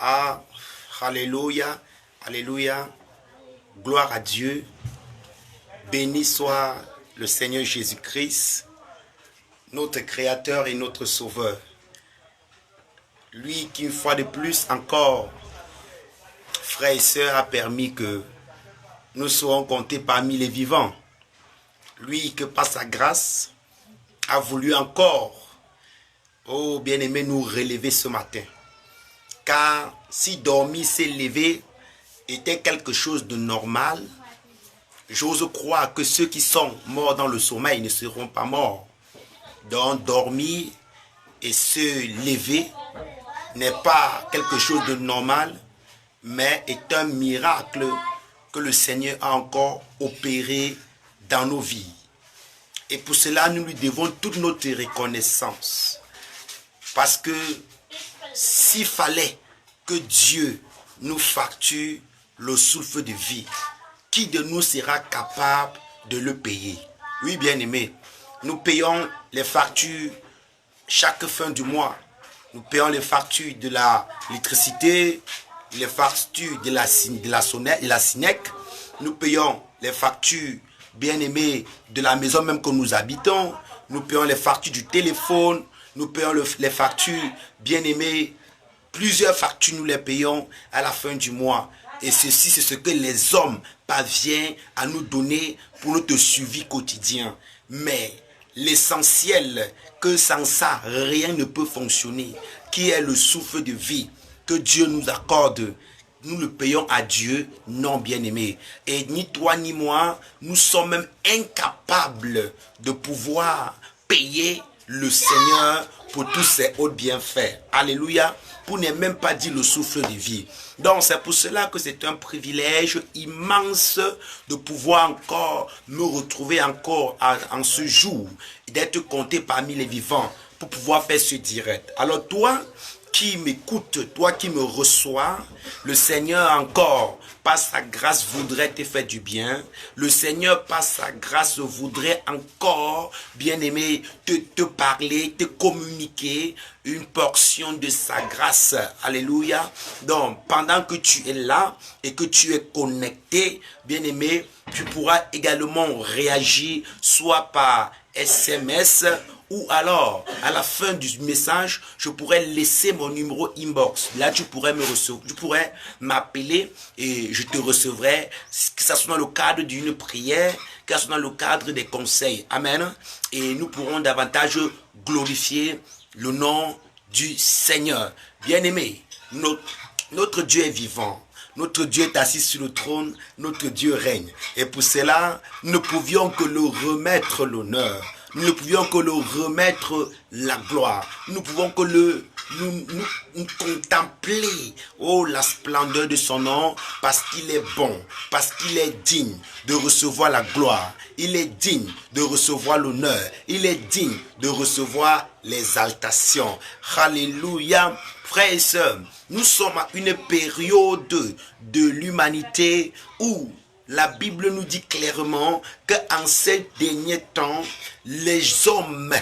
Ah, alléluia, alléluia, gloire à Dieu. Béni soit le Seigneur Jésus-Christ, notre Créateur et notre Sauveur. Lui qui, une fois de plus encore, frères et sœurs, a permis que nous soyons comptés parmi les vivants. Lui que par sa grâce a voulu encore, oh bien-aimé, nous relever ce matin. Car si dormir, s'élever était quelque chose de normal, j'ose croire que ceux qui sont morts dans le sommeil ne seront pas morts. Donc dormir et se lever n'est pas quelque chose de normal, mais est un miracle que le Seigneur a encore opéré dans nos vies. Et pour cela, nous lui devons toute notre reconnaissance. Parce que s'il fallait que Dieu nous facture le souffle de vie, qui de nous sera capable de le payer? Oui, bien-aimé, nous payons les factures chaque fin du mois. Nous payons les factures de l'électricité, les factures de la SINEC. Nous payons les factures, bien-aimés, de la maison même que nous habitons. Nous payons les factures du téléphone. Nous payons les factures, bien-aimés. Plusieurs factures, nous les payons à la fin du mois. Et ceci, c'est ce que les hommes parviennent à nous donner pour notre suivi quotidien. Mais l'essentiel, que sans ça, rien ne peut fonctionner, qui est le souffle de vie que Dieu nous accorde, nous le payons à Dieu, non bien-aimé. Et ni toi ni moi, nous sommes même incapables de pouvoir payer le Seigneur pour tous ses hauts bienfaits. Alléluia. Pour ne même pas dire le souffle de vie. Donc c'est pour cela que c'est un privilège immense de pouvoir encore me retrouver encore en ce jour, d'être compté parmi les vivants pour pouvoir faire ce direct. Alors toi qui m'écoutes, toi qui me reçois, le Seigneur encore, par sa grâce, voudrait te faire du bien. Le Seigneur, par sa grâce, voudrait encore, bien-aimé, te parler, te communiquer une portion de sa grâce. Alléluia. Donc, pendant que tu es là et que tu es connecté, bien-aimé, tu pourras également réagir, soit par SMS, ou alors, à la fin du message, je pourrais laisser mon numéro inbox. Là, tu pourrais me recevoir, tu pourrais m'appeler et je te recevrai, que ce soit dans le cadre d'une prière, que ce soit dans le cadre des conseils. Amen. Et nous pourrons davantage glorifier le nom du Seigneur. Bien-aimé, notre Dieu est vivant. Notre Dieu est assis sur le trône, notre Dieu règne. Et pour cela, nous ne pouvions que le remettre l'honneur. Nous ne pouvions que le remettre la gloire. Nous ne pouvons que nous contempler, oh, la splendeur de son nom, parce qu'il est bon, parce qu'il est digne de recevoir la gloire. Il est digne de recevoir l'honneur. Il est digne de recevoir l'exaltation. Alléluia. Frères et sœurs, nous sommes à une période de l'humanité où la Bible nous dit clairement qu'en ces derniers temps, les hommes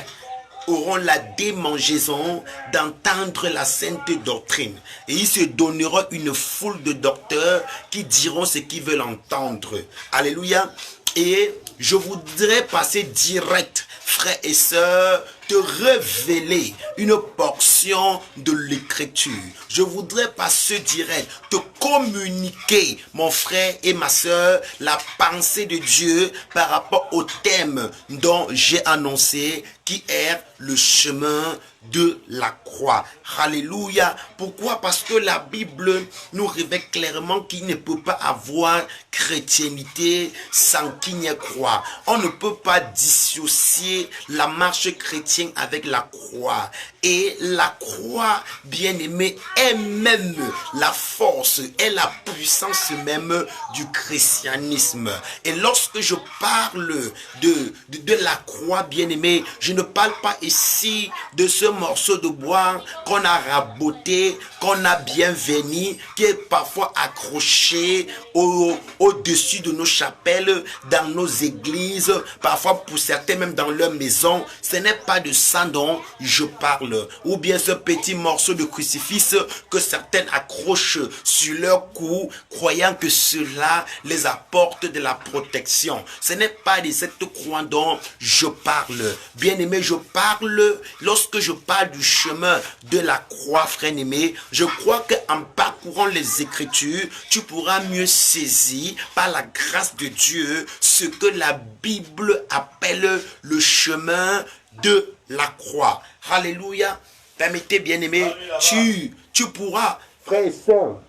auront la démangeaison d'entendre la sainte doctrine. Et ils se donneront une foule de docteurs qui diront ce qu'ils veulent entendre. Alléluia. Et je voudrais passer direct, frères et sœurs, te révéler une portion de l'écriture. Je voudrais passer direct, te communiquer, mon frère et ma sœur, la pensée de Dieu par rapport au thème dont j'ai annoncé, qui est le chemin de la croix. Alléluia. Pourquoi? Parce que la Bible nous révèle clairement qu'il ne peut pas avoir chrétienté sans qu'il n'y ait croix. On ne peut pas dissocier la marche chrétienne avec la croix. Et la croix, bien-aimée, est même la force et la puissance même du christianisme. Et lorsque je parle de la croix, bien-aimée, je ne parle pas ici de ce morceau de bois qu'on a raboté, qu'on a bien verni, qui est parfois accroché au-dessus de nos chapelles, dans nos églises, parfois pour certains même dans leur maison. Ce n'est pas de de ça dont je parle. Ou bien ce petit morceau de crucifix que certains accrochent sur leur cou, croyant que cela les apporte de la protection. Ce n'est pas de cette croix dont je parle. Bien-aimé, je parle, lorsque je parle du chemin de la croix, frère aimé, je crois qu'en parcourant les Écritures, tu pourras mieux saisir par la grâce de Dieu ce que la Bible appelle le chemin de la croix. Alléluia. Permettez, bien-aimé, tu pourras, frère et sœur,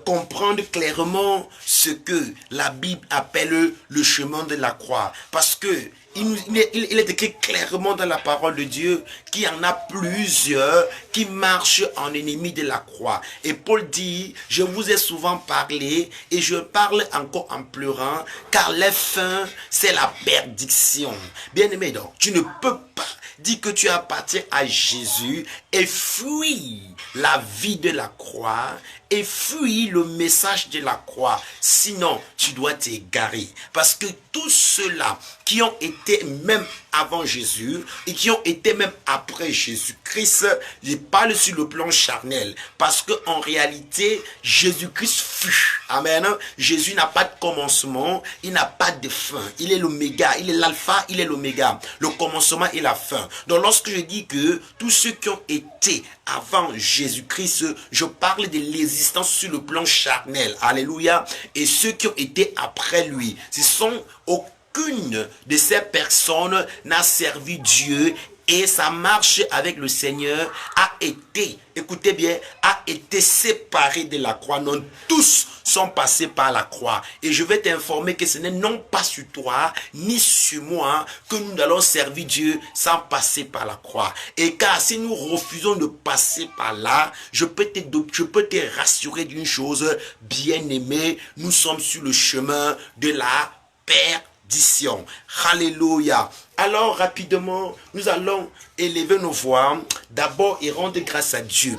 comprendre clairement ce que la Bible appelle le chemin de la croix. Parce que il est écrit clairement dans la parole de Dieu qu'il y en a plusieurs qui marchent en ennemi de la croix. Et Paul dit, je vous ai souvent parlé et je parle encore en pleurant, car la fin, c'est la perdition. Bien-aimé, donc, tu ne peux pas dire que tu appartiens à Jésus et fuis la vie de la croix et fuis le message de la croix. Sinon, tu dois t'égarer. Parce que tous ceux-là qui ont été même avant Jésus et qui ont été même après Jésus-Christ, je parle sur le plan charnel. Parce que en réalité, Jésus-Christ fut. Amen. Jésus n'a pas de commencement, il n'a pas de fin. Il est l'oméga, il est l'alpha, il est l'oméga. Le commencement et la fin. Donc lorsque je dis que tous ceux qui ont été avant Jésus-Christ, je parle de l'existence sur le plan charnel. Alléluia. Et ceux qui ont été après lui, ce sont aucune de ces personnes n'a servi Dieu et sa marche avec le Seigneur a été, écoutez bien, a été séparée de la croix. Non, tous sont passés par la croix. Et je vais t'informer que ce n'est non pas sur toi, ni sur moi, que nous allons servir Dieu sans passer par la croix. Et car si nous refusons de passer par là, je peux te rassurer d'une chose, bien-aimé, nous sommes sur le chemin de la perdition. Alléluia. Alors rapidement, nous allons élever nos voix d'abord et rendre grâce à Dieu.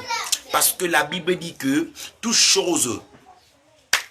Parce que la Bible dit que toute chose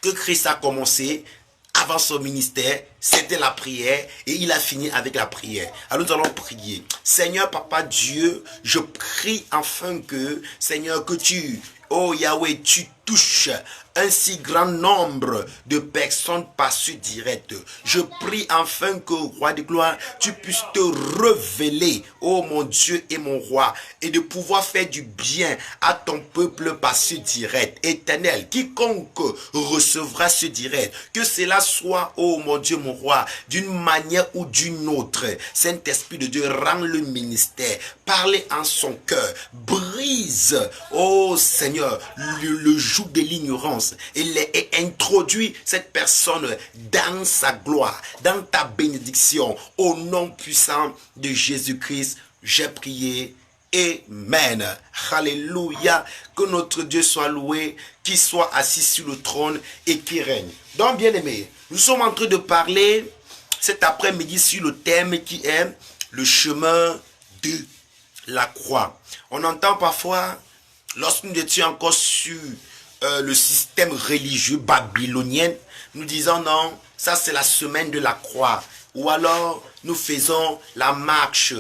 que Christ a commencé avant son ministère, c'était la prière et il a fini avec la prière. Alors nous allons prier. Seigneur, Papa Dieu, je prie afin que, Seigneur, que tu, oh Yahweh, tu touches un si grand nombre de personnes par ce direct. Je prie enfin que, roi de gloire, tu puisses te révéler, oh mon Dieu et mon roi, et de pouvoir faire du bien à ton peuple par ce direct. Éternel, quiconque recevra ce direct, que cela soit, oh mon Dieu, mon roi, d'une manière ou d'une autre. Saint-Esprit de Dieu, rend le ministère, parlez en son cœur, brise, oh Seigneur, le joug de l'ignorance et introduit cette personne dans sa gloire, dans ta bénédiction. Au nom puissant de Jésus-Christ, j'ai prié. Amen. Alléluia. Que notre Dieu soit loué, qu'il soit assis sur le trône et qu'il règne. Donc, bien aimé, nous sommes en train de parler cet après-midi sur le thème qui est le chemin de la croix. On entend parfois, lorsque nous étions encore sur le système religieux babylonien, nous disons non, ça c'est la semaine de la croix. Ou alors nous faisons la marche.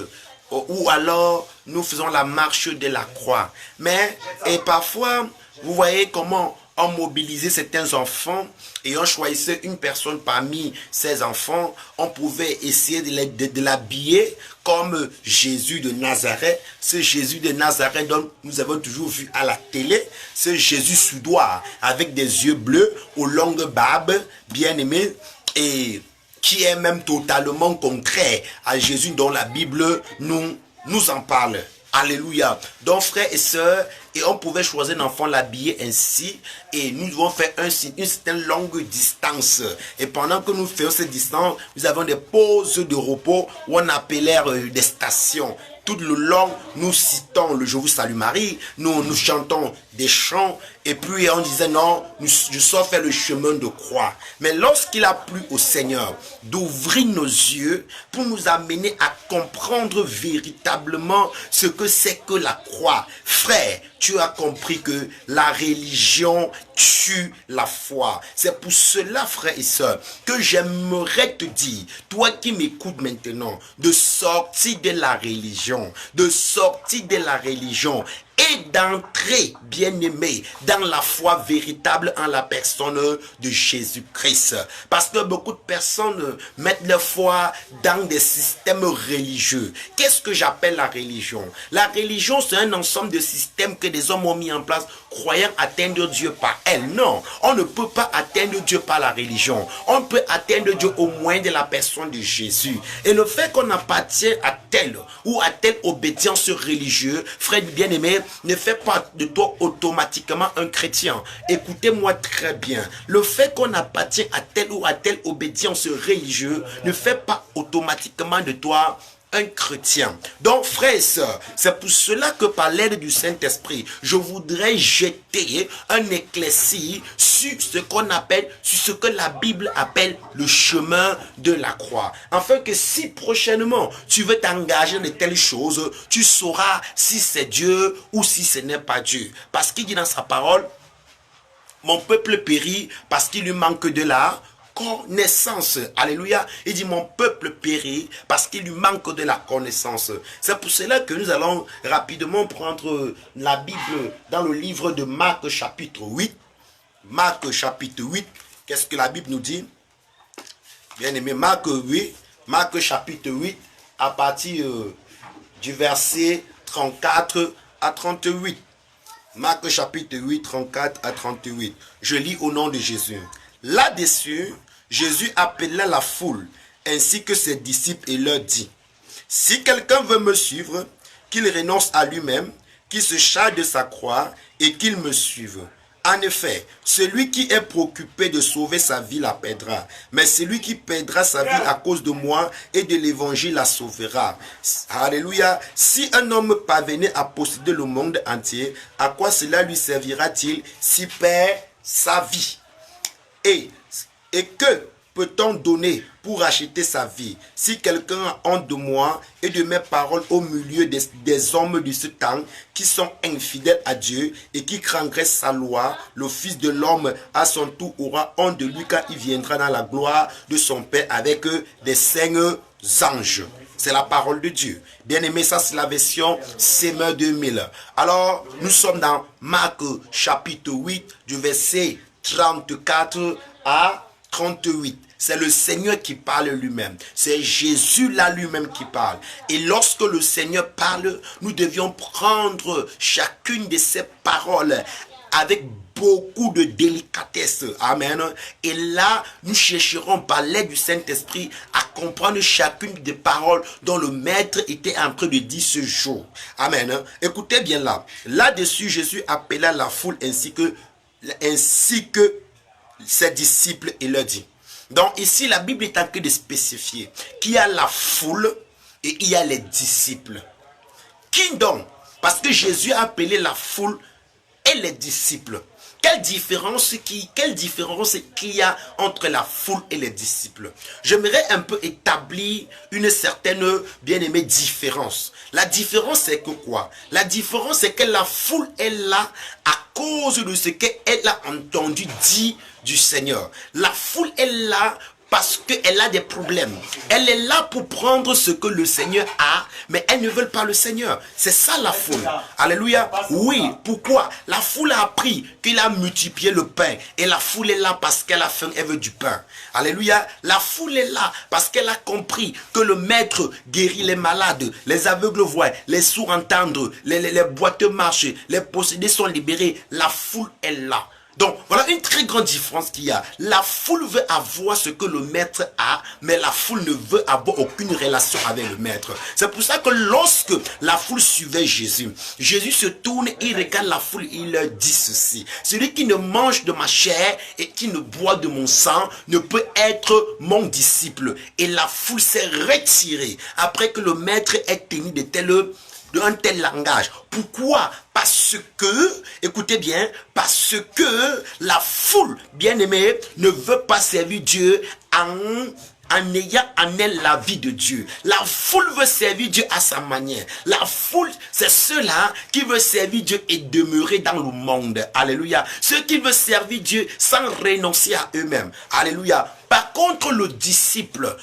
Ou alors nous faisons la marche de la croix. Mais, et parfois, vous voyez comment on mobilisait certains enfants et on choisissait une personne parmi ces enfants. On pouvait essayer de l'habiller comme Jésus de Nazareth. Ce Jésus de Nazareth dont nous avons toujours vu à la télé. Ce Jésus suédois avec des yeux bleus, aux longues barbes, bien aimé, et qui est même totalement contraire à Jésus dont la Bible nous en parle. Alléluia. Donc frères et sœurs, et on pouvait choisir un enfant, l'habiller ainsi, et nous devons faire une certaine longue distance. Et pendant que nous faisons cette distance, nous avons des pauses de repos où on appelait des stations. Tout le long, nous citons le Je vous salue Marie, nous chantons des chants, et puis on disait non, je sors faire le chemin de croix. Mais lorsqu'il a plu au Seigneur d'ouvrir nos yeux pour nous amener à comprendre véritablement ce que c'est que la croix, frère, tu as compris que la religion tue la foi. C'est pour cela, frères et sœurs, que j'aimerais te dire, toi qui m'écoutes maintenant, de sortir de la religion, et d'entrer, bien-aimé, dans la foi véritable en la personne de Jésus-Christ. Parce que beaucoup de personnes mettent leur foi dans des systèmes religieux. Qu'est-ce que j'appelle la religion? La religion, c'est un ensemble de systèmes que des hommes ont mis en place, croyant atteindre Dieu par elle. Non, on ne peut pas atteindre Dieu par la religion. On peut atteindre Dieu au moyen de la personne de Jésus. Et le fait qu'on appartient à telle ou à telle obédience religieuse, frère bien-aimé, ne fait pas de toi automatiquement un chrétien. Écoutez-moi très bien. Le fait qu'on appartient à telle ou à telle obédience religieuse ne fait pas automatiquement de toi un chrétien. Donc, frères et sœurs, c'est pour cela que par l'aide du Saint-Esprit, je voudrais jeter un éclairci sur ce qu'on appelle, sur ce que la Bible appelle le chemin de la croix. Afin que si prochainement tu veux t'engager dans de telles choses, tu sauras si c'est Dieu ou si ce n'est pas Dieu. Parce qu'il dit dans sa parole, mon peuple périt parce qu'il lui manque de la connaissance. Alléluia. Il dit mon peuple périt parce qu'il lui manque de la connaissance. C'est pour cela que nous allons rapidement prendre la Bible dans le livre de Marc chapitre 8. Marc chapitre 8. Qu'est-ce que la Bible nous dit? Bien aimé, Marc 8. Marc chapitre 8 à partir du verset 34 à 38. Marc chapitre 8, 34 à 38. Je lis au nom de Jésus. Là-dessus, Jésus appela la foule ainsi que ses disciples et leur dit, si quelqu'un veut me suivre, qu'il renonce à lui-même, qu'il se charge de sa croix et qu'il me suive. En effet, celui qui est préoccupé de sauver sa vie la perdra, mais celui qui perdra sa vie à cause de moi et de l'évangile la sauvera. Alléluia. Si un homme parvenait à posséder le monde entier, à quoi cela lui servira-t-il s'il perd sa vie? Et que peut-on donner pour acheter sa vie? Si quelqu'un a honte de moi et de mes paroles au milieu des hommes de ce temps qui sont infidèles à Dieu et qui transgressent sa loi, le Fils de l'homme à son tour aura honte de lui quand il viendra dans la gloire de son Père avec des saints anges. C'est la parole de Dieu. Bien aimé, ça c'est la version CME 2000. Alors, nous sommes dans Marc chapitre 8 du verset 34 à 38. C'est le Seigneur qui parle lui-même. C'est Jésus là lui-même qui parle. Et lorsque le Seigneur parle, nous devions prendre chacune de ces paroles avec beaucoup de délicatesse. Amen. Et là, nous chercherons par l'aide du Saint-Esprit à comprendre chacune des paroles dont le Maître était en train de dire ce jour. Amen. Écoutez bien là. Là-dessus, Jésus appela la foule ainsi que ses disciples et leur dit. Donc ici, la Bible est en train de spécifier qu'il y a la foule et il y a les disciples. Qui donc? Parce que Jésus a appelé la foule et les disciples. Quelle différence qu'il y a entre la foule et les disciples? J'aimerais un peu établir une certaine, bien-aimée, différence. La différence, c'est que quoi? La différence, c'est que la foule est là à cause de ce qu'elle a entendu dire du Seigneur. La foule est là parce qu'elle a des problèmes. Elle est là pour prendre ce que le Seigneur a, mais elle ne veut pas le Seigneur. C'est ça la foule. Alléluia. Oui, pourquoi? La foule a appris qu'il a multiplié le pain. Et la foule est là parce qu'elle a faim, elle veut du pain. Alléluia. La foule est là parce qu'elle a compris que le Maître guérit les malades, les aveugles voient, les sourds entendent, les boiteux marchent, les possédés sont libérés. La foule est là. Donc, voilà une très grande différence qu'il y a. La foule veut avoir ce que le Maître a, mais la foule ne veut avoir aucune relation avec le Maître. C'est pour ça que lorsque la foule suivait Jésus, Jésus se tourne, il regarde la foule, il leur dit ceci. Celui qui ne mange de ma chair et qui ne boit de mon sang ne peut être mon disciple. Et la foule s'est retirée après que le Maître ait tenu un tel langage. Pourquoi? Parce que, écoutez bien, parce que la foule, bien-aimée, ne veut pas servir Dieu en ayant en elle la vie de Dieu. La foule veut servir Dieu à sa manière. La foule, c'est ceux-là qui veulent servir Dieu et demeurer dans le monde. Alléluia. Ceux qui veulent servir Dieu sans renoncer à eux-mêmes. Alléluia. Par contre, le disciple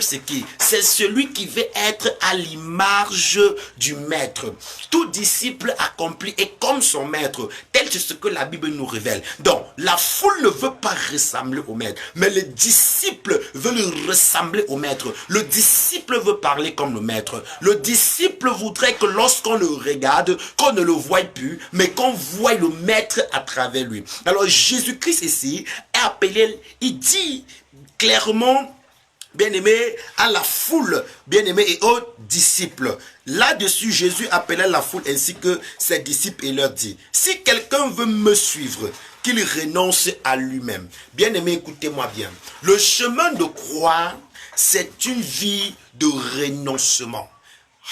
c'est qui? C'est celui qui veut être à l'image du maître. Tout disciple accompli est comme son maître, tel que ce que la Bible nous révèle. Donc, la foule ne veut pas ressembler au maître, mais le disciple veut ressembler au maître. Le disciple veut parler comme le maître. Le disciple voudrait que lorsqu'on le regarde, qu'on ne le voie plus, mais qu'on voie le maître à travers lui. Alors, Jésus-Christ ici est appelé, il dit clairement, bien-aimé, à la foule, bien-aimé, et aux disciples. Là-dessus, Jésus appelait la foule ainsi que ses disciples et leur dit, si quelqu'un veut me suivre, qu'il renonce à lui-même. Bien-aimé, écoutez-moi bien. Le chemin de croix, c'est une vie de renoncement.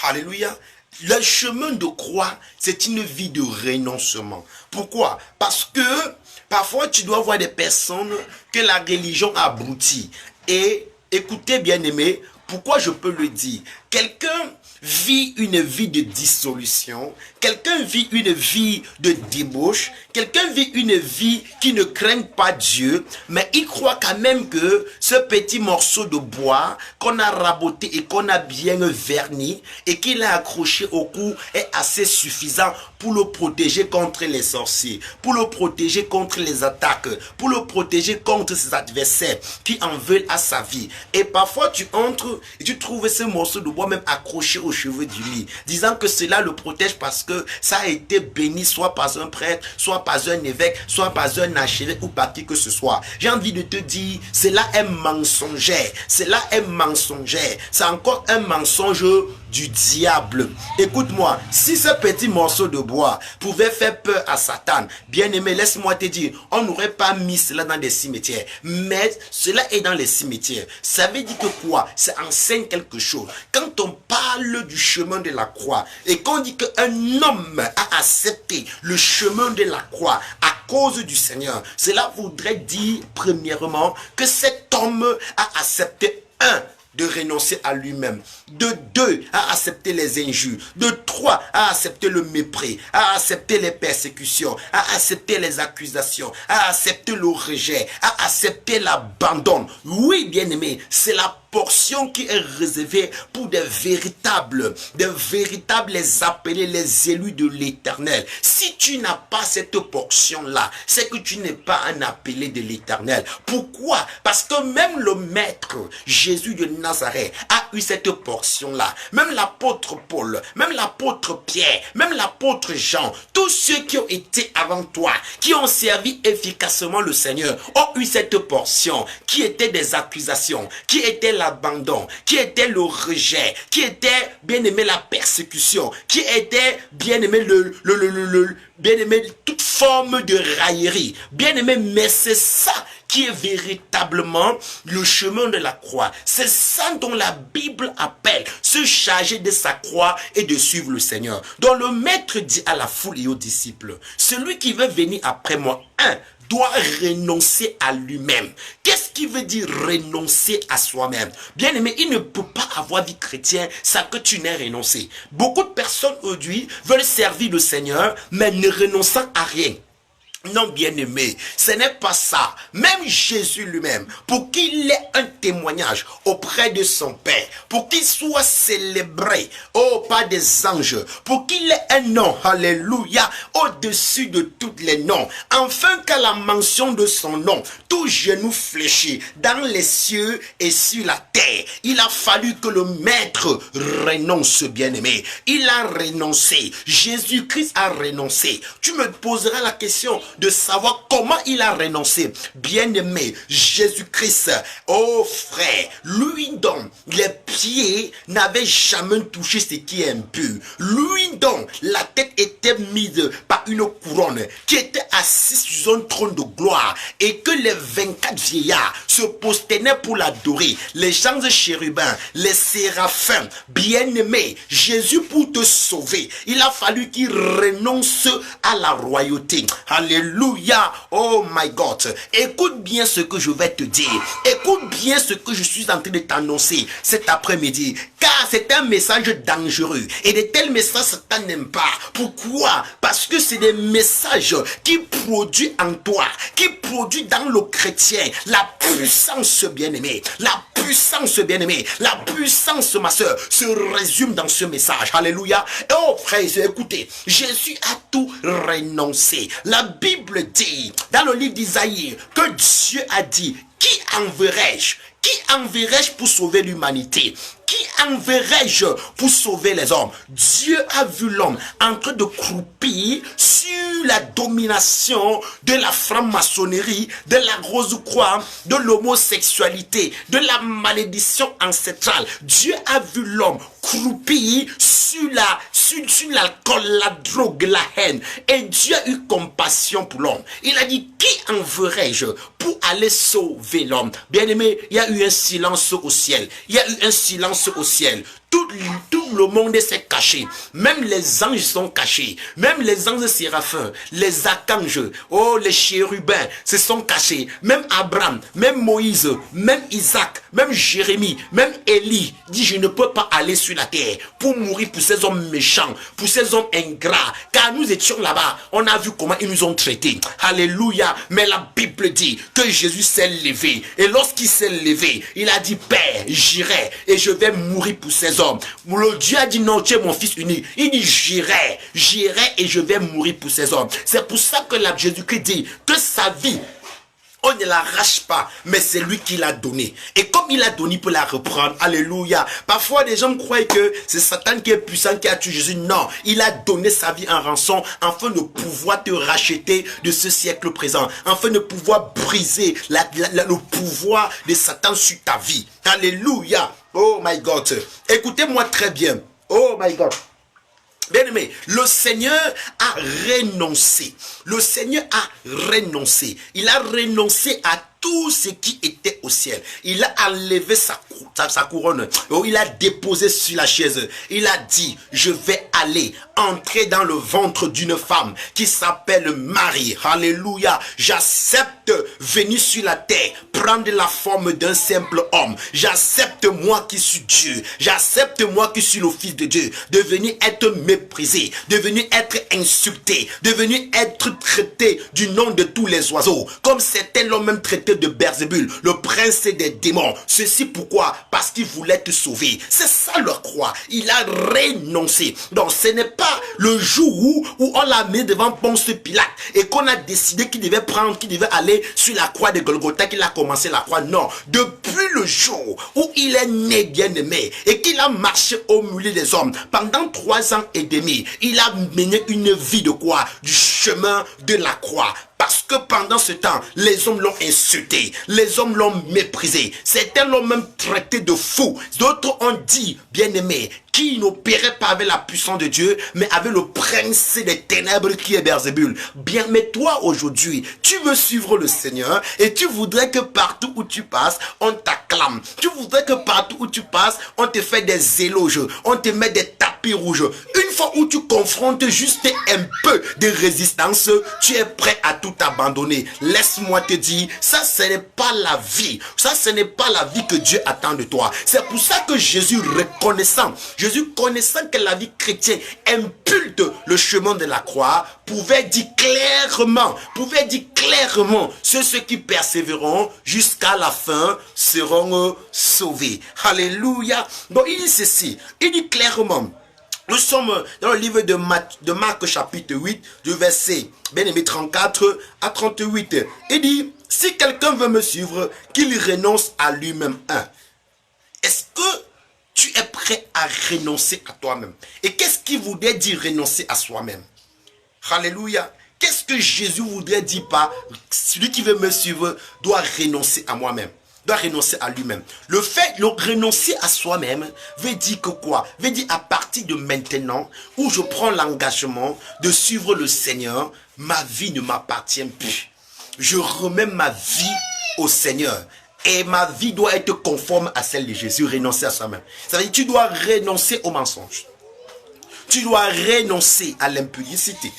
Alléluia. Le chemin de croix, c'est une vie de renoncement. Pourquoi? Parce que parfois, tu dois voir des personnes que la religion abrutit. Et écoutez, bien-aimé, pourquoi je peux le dire? Quelqu'un vit une vie de dissolution, quelqu'un vit une vie de débauche, quelqu'un vit une vie qui ne craint pas Dieu, mais il croit quand même que ce petit morceau de bois qu'on a raboté et qu'on a bien verni et qu'il a accroché au cou est assez suffisant pour le protéger contre les sorciers, pour le protéger contre les attaques, pour le protéger contre ses adversaires qui en veulent à sa vie. Et parfois tu entres et tu trouves ce morceau de bois même accroché aux cheveux du lit, disant que cela le protège parce que ça a été béni soit par un prêtre, soit par un évêque, soit par un archevêque ou par qui que ce soit. J'ai envie de te dire, cela est mensonger, cela est mensonger, c'est encore un mensonge du diable. Écoute-moi, si ce petit morceau de bois pouvait faire peur à Satan, bien-aimé, laisse-moi te dire, on n'aurait pas mis cela dans des cimetières, mais cela est dans les cimetières. Ça veut dire que quoi? Ça enseigne quelque chose. Quand on parle du chemin de la croix et qu'on dit qu'un homme a accepté le chemin de la croix à cause du Seigneur, cela voudrait dire premièrement que cet homme a accepté de renoncer à lui-même, de 2 à accepter les injures, de 3 à accepter le mépris, à accepter les persécutions, à accepter les accusations, à accepter le rejet, à accepter l'abandon. Oui, bien-aimé, c'est la portion qui est réservée pour des véritables les appelés, les élus de l'Éternel. Si tu n'as pas cette portion-là, c'est que tu n'es pas un appelé de l'Éternel. Pourquoi? Parce que même le maître, Jésus de Nazareth, a eu cette portion-là. Même l'apôtre Paul, même l'apôtre Pierre, même l'apôtre Jean, tous ceux qui ont été avant toi, qui ont servi efficacement le Seigneur, ont eu cette portion, qui était des accusations, qui était l'abandon, qui était le rejet, qui était, bien aimé, la persécution, qui était, bien aimé, bien aimé, toute forme de raillerie. Bien aimé, mais c'est ça qui est véritablement le chemin de la croix. C'est ça dont la Bible appelle se charger de sa croix et de suivre le Seigneur. Donc le maître dit à la foule et aux disciples, celui qui veut venir après moi, doit renoncer à lui-même. Qu'est-ce qui veut dire renoncer à soi-même? Bien aimé, il ne peut pas avoir vie chrétienne sans que tu n'aies renoncé. Beaucoup de personnes aujourd'hui veulent servir le Seigneur, mais ne renonçant à rien. Non, bien-aimé, ce n'est pas ça. Même Jésus lui-même, pour qu'il ait un témoignage auprès de son Père, pour qu'il soit célébré, oh, par des anges, pour qu'il ait un nom, alléluia, au-dessus de tous les noms, afin qu'à la mention de son nom, tout genou fléchit dans les cieux et sur la terre. Il a fallu que le Maître renonce, bien-aimé. Il a renoncé. Jésus-Christ a renoncé. Tu me poseras la question de savoir comment il a renoncé. Bien-aimé, Jésus-Christ, oh frère, lui dont les pieds n'avaient jamais touché ce qui est impur, lui dont la tête était mise par une couronne, qui était assis sur un trône de gloire, et que les 24 vieillards se prosternaient pour l'adorer, les anges chérubins, les séraphins. Bien-aimé, Jésus, pour te sauver, il a fallu qu'il renonce à la royauté. Alléluia. Alléluia. Oh my God. Écoute bien ce que je vais te dire. Écoute bien ce que je suis en train de t'annoncer cet après-midi. Car c'est un message dangereux. Et de tels messages, Satan n'aime pas. Pourquoi? Parce que c'est des messages qui produisent en toi, qui produisent dans le chrétien la puissance, bien-aimé. La puissance, bien-aimé. La puissance, ma soeur, se résume dans ce message. Alléluia. Oh, frères, écoutez, Jésus a tout renoncé. La Bible dit, dans le livre d'Isaïe, que Dieu a dit, qui enverrai-je? Qui enverrai-je pour sauver l'humanité? Qui enverrai-je pour sauver les hommes? Dieu a vu l'homme en train de croupir sur la domination de la franc-maçonnerie, de la rose croix, de l'homosexualité, de la malédiction ancestrale. Dieu a vu l'homme croupir sur l'alcool, la drogue, la haine. Et Dieu a eu compassion pour l'homme. Il a dit, qui enverrai-je pour aller sauver l'homme? Bien-aimé, il y a eu un silence au ciel. Il y a eu un silence au ciel. Tout le monde s'est caché. Même les anges sont cachés. Même les anges séraphins, les archanges, oh, les chérubins se sont cachés. Même Abraham, même Moïse, même Isaac, même Jérémie, même Élie dit, je ne peux pas aller sur la terre pour mourir pour ces hommes méchants, pour ces hommes ingrats. Car nous étions là-bas, on a vu comment ils nous ont traités. Alléluia. Mais la Bible dit que Jésus s'est levé. Et lorsqu'il s'est levé, il a dit, Père, j'irai et je vais mourir pour ces hommes. Le Dieu a dit, non, tu es mon fils unique. Il dit, j'irai et je vais mourir pour ces hommes. C'est pour ça que la Jésus-Christ dit que sa vie, on ne l'arrache pas, mais c'est lui qui l'a donné. Et comme il l'a donné, il peut la reprendre. Alléluia. Parfois, les gens croient que c'est Satan qui est puissant, qui a tué Jésus. Non, il a donné sa vie en rançon afin de pouvoir te racheter de ce siècle présent. Afin de pouvoir briser le pouvoir de Satan sur ta vie. Alléluia. Oh my God. Écoutez-moi très bien. Oh my God. Bien-aimé, le Seigneur a renoncé. Le Seigneur a renoncé. Il a renoncé à tout ce qui était au ciel. Il a enlevé sa couronne. Il a déposé sur la chaise. Il a dit, je vais aller entrer dans le ventre d'une femme qui s'appelle Marie. Alléluia. J'accepte venir sur la terre, prendre la forme d'un simple homme. J'accepte moi qui suis Dieu. J'accepte moi qui suis le Fils de Dieu. De venir être méprisé, de venir être insulté, de venir être traité du nom de tous les oiseaux. Comme c'était l'homme même traité de Beelzébul, le prince des démons. Ceci pourquoi? Parce qu'il voulait te sauver. C'est ça leur croix. Il a renoncé. Donc ce n'est pas le jour où on l'a mis devant Ponce Pilate et qu'on a décidé qu'il devait aller sur la croix de Golgotha, qu'il a commencé la croix. Non. Depuis le jour où il est né bien-aimé et qu'il a marché au milieu des hommes pendant 3 ans et demi, il a mené une vie de quoi? Du chemin de la croix. Parce que pendant ce temps, les hommes l'ont insulté, les hommes l'ont méprisé. Certains l'ont même traité de fou. D'autres ont dit, bien-aimé, qui n'opérait pas avec la puissance de Dieu, mais avec le prince des ténèbres qui est Beelzébul. Bien, mais toi aujourd'hui, tu veux suivre le Seigneur et tu voudrais que partout où tu passes, on t'acclame. Tu voudrais que partout où tu passes, on te fait des éloges, on te met des tapis rouges. Une fois où tu confrontes juste un peu de résistance, tu es prêt à tout abandonner. Laisse-moi te dire, ça ce n'est pas la vie. Ça ce n'est pas la vie que Dieu attend de toi. C'est pour ça que Jésus connaissant que la vie chrétienne impulte le chemin de la croix, pouvait dire clairement, ceux qui persévéreront jusqu'à la fin seront sauvés. Alléluia. Donc il dit ceci, il dit clairement, nous sommes dans le livre de Marc chapitre 8, du verset bien-aimé 34 à 38. Il dit, si quelqu'un veut me suivre, qu'il renonce à lui-même. Est-ce que tu es prêt à renoncer à toi-même? Et qu'est-ce qui voudrait dire renoncer à soi-même? Alléluia. Qu'est-ce que Jésus voudrait dire par celui qui veut me suivre doit renoncer à moi-même? Doit renoncer à lui-même. Le fait de renoncer à soi-même veut dire que quoi? Veut dire à partir de maintenant où je prends l'engagement de suivre le Seigneur, ma vie ne m'appartient plus. Je remets ma vie au Seigneur. Et ma vie doit être conforme à celle de Jésus, renoncer à soi-même. Ça veut dire que tu dois renoncer au mensonge. Tu dois renoncer à l'impudicité.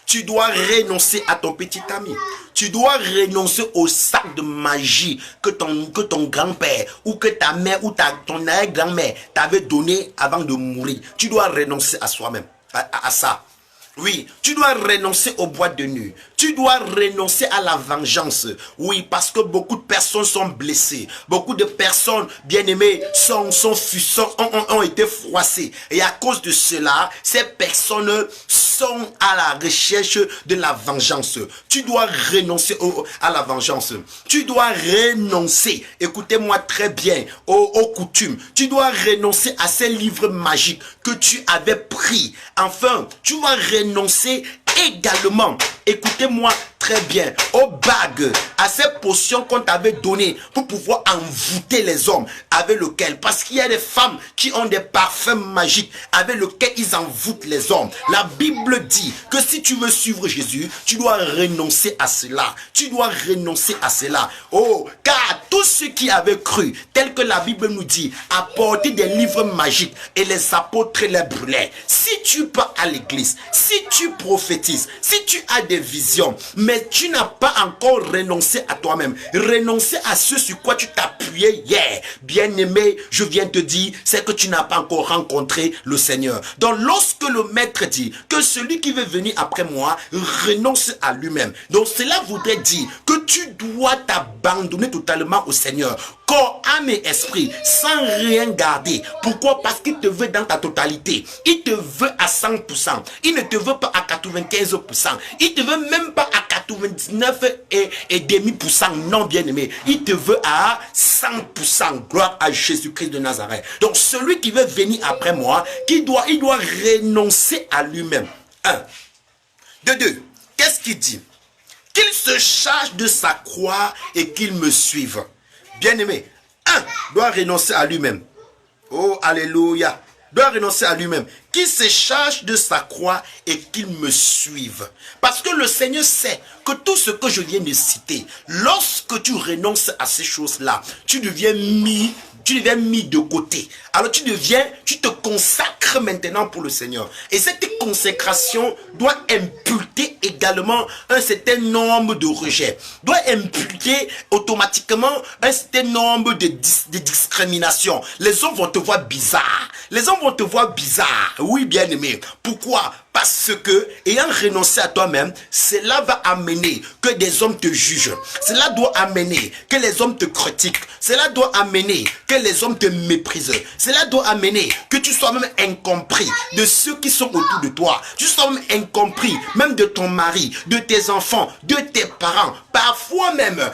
Tu dois renoncer à ton petit ami. Tu dois renoncer au sac de magie que ton grand-père ou que ta mère ou ton arrière-grand-mère t'avait donné avant de mourir. Tu dois renoncer à soi-même, à ça. Oui, tu dois renoncer aux boîtes de nuit. Tu dois renoncer à la vengeance. Oui, parce que beaucoup de personnes sont blessées. Beaucoup de personnes, bien-aimées, ont été froissées. Et à cause de cela, ces personnes sont à la recherche de la vengeance. Tu dois renoncer à la vengeance. Tu dois renoncer, écoutez-moi très bien, aux coutumes. Tu dois renoncer à ces livres magiques que tu avais pris. Enfin, tu dois renoncer également, écoutez-moi très bien, aux bagues, à ces potions qu'on t'avait données pour pouvoir envoûter les hommes avec lequel, parce qu'il y a des femmes qui ont des parfums magiques avec lesquels ils envoûtent les hommes. La Bible dit que si tu veux suivre Jésus, tu dois renoncer à cela. Tu dois renoncer à cela. Oh, car tous ceux qui avaient cru, tel que la Bible nous dit, apporter des livres magiques et les apôtres les brûlaient. Si tu pars à l'église, si tu prophétises, si tu as des visions, mais tu n'as pas encore renoncé à toi-même, renoncé à ce sur quoi tu t'appuyais hier, bien-aimé, je viens te dire, c'est que tu n'as pas encore rencontré le Seigneur. Donc lorsque le maître dit que celui qui veut venir après moi renonce à lui-même, donc cela voudrait dire que tu dois t'abandonner totalement au Seigneur, corps, âme et esprit, sans rien garder. Pourquoi? Parce qu'il te veut dans ta totalité. Il te veut à 100%. Il ne te veut pas à 95%. Il te veut même pas à 99,5%. Non, bien-aimé. Il te veut à 100%. Gloire à Jésus-Christ de Nazareth. Donc, celui qui veut venir après moi, il doit renoncer à lui-même. 1. De 2. Qu'est-ce qu'il dit? Qu'il se charge de sa croix et qu'il me suive. Bien-aimé, 1 doit renoncer à lui-même. Oh, alléluia. Doit renoncer à lui-même. Qu'il se charge de sa croix et qu'il me suive. Parce que le Seigneur sait que tout ce que je viens de citer, lorsque tu renonces à ces choses-là, tu deviens mis de côté. Alors tu te consacres maintenant pour le Seigneur. Et cette consécration doit imputer également un certain nombre de rejets. Doit imputer automatiquement un certain nombre de discriminations. Les hommes vont te voir bizarre. Les hommes vont te voir bizarre. Oui, bien aimé. Pourquoi? Parce que, ayant renoncé à toi-même, cela va amener que des hommes te jugent. Cela doit amener que les hommes te critiquent. Cela doit amener que les hommes te méprisent. Cela doit amener que tu sois même incompris de ceux qui sont autour de toi. Tu sois même incompris, même de ton mari, de tes enfants, de tes parents. Parfois même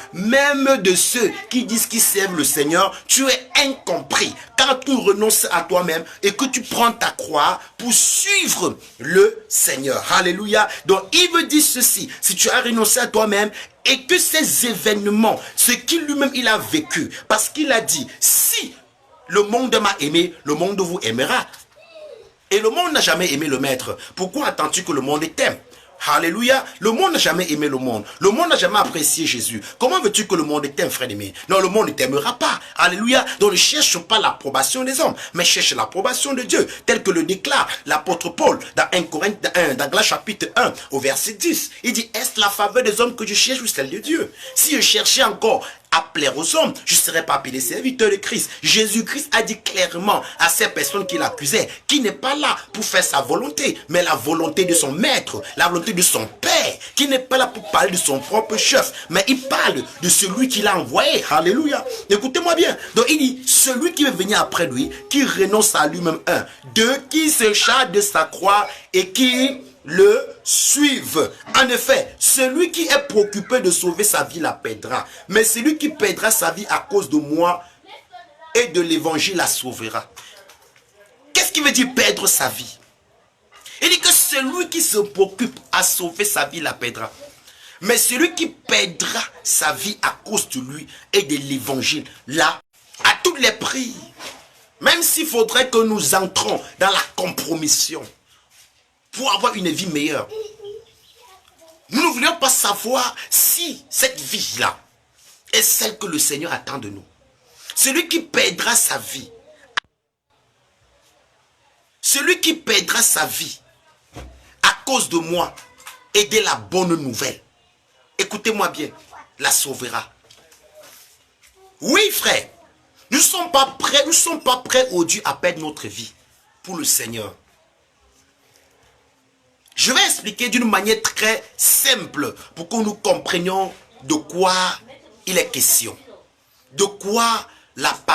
de ceux qui disent qu'ils servent le Seigneur. Tu es incompris quand tu renonces à toi-même et que tu prends ta croix pour suivre le Seigneur. Alléluia. Donc il veut dire ceci: si tu as renoncé à toi-même et que ces événements, ce qu'il lui-même il a vécu, parce qu'il a dit, si le monde m'a aimé, le monde vous aimera. Et le monde n'a jamais aimé le maître. Pourquoi attends-tu que le monde t'aime? Alléluia. Le monde n'a jamais aimé le monde. Le monde n'a jamais apprécié Jésus. Comment veux-tu que le monde t'aime, frère aimé? Non, le monde ne t'aimera pas. Alléluia. Donc ne cherche pas l'approbation des hommes, mais cherche l'approbation de Dieu, tel que le déclare l'apôtre Paul dans 1 Corinthiens 1, dans Galates chapitre 1, au verset 10. Il dit, est-ce la faveur des hommes que je cherche ou celle de Dieu? Si je cherchais encore à plaire aux hommes, je ne serais pas appelé serviteur de Christ. Jésus-Christ a dit clairement à ces personnes qui l'accusaient qu'il n'est pas là pour faire sa volonté, mais la volonté de son maître, la volonté de son père, qui n'est pas là pour parler de son propre chef, mais il parle de celui qui l'a envoyé. Alléluia. Écoutez-moi bien. Donc il dit, celui qui veut venir après lui, qui renonce à lui-même, 1, 2, qui se charge de sa croix et qui le suivent. En effet, celui qui est préoccupé de sauver sa vie la perdra. Mais celui qui perdra sa vie à cause de moi et de l'évangile la sauvera. Qu'est-ce qui veut dire perdre sa vie? Il dit que celui qui se préoccupe à sauver sa vie la perdra. Mais celui qui perdra sa vie à cause de lui et de l'évangile là, à tous les prix. Même s'il faudrait que nous entrons dans la compromission pour avoir une vie meilleure. Nous ne voulions pas savoir si cette vie-là est celle que le Seigneur attend de nous. Celui qui perdra sa vie, à cause de moi et de la bonne nouvelle, écoutez-moi bien, la sauvera. Oui, frère, nous ne sommes pas prêts aujourd'hui à perdre notre vie pour le Seigneur. Je vais expliquer d'une manière très simple pour que nous comprenions de quoi il est question. De quoi la parole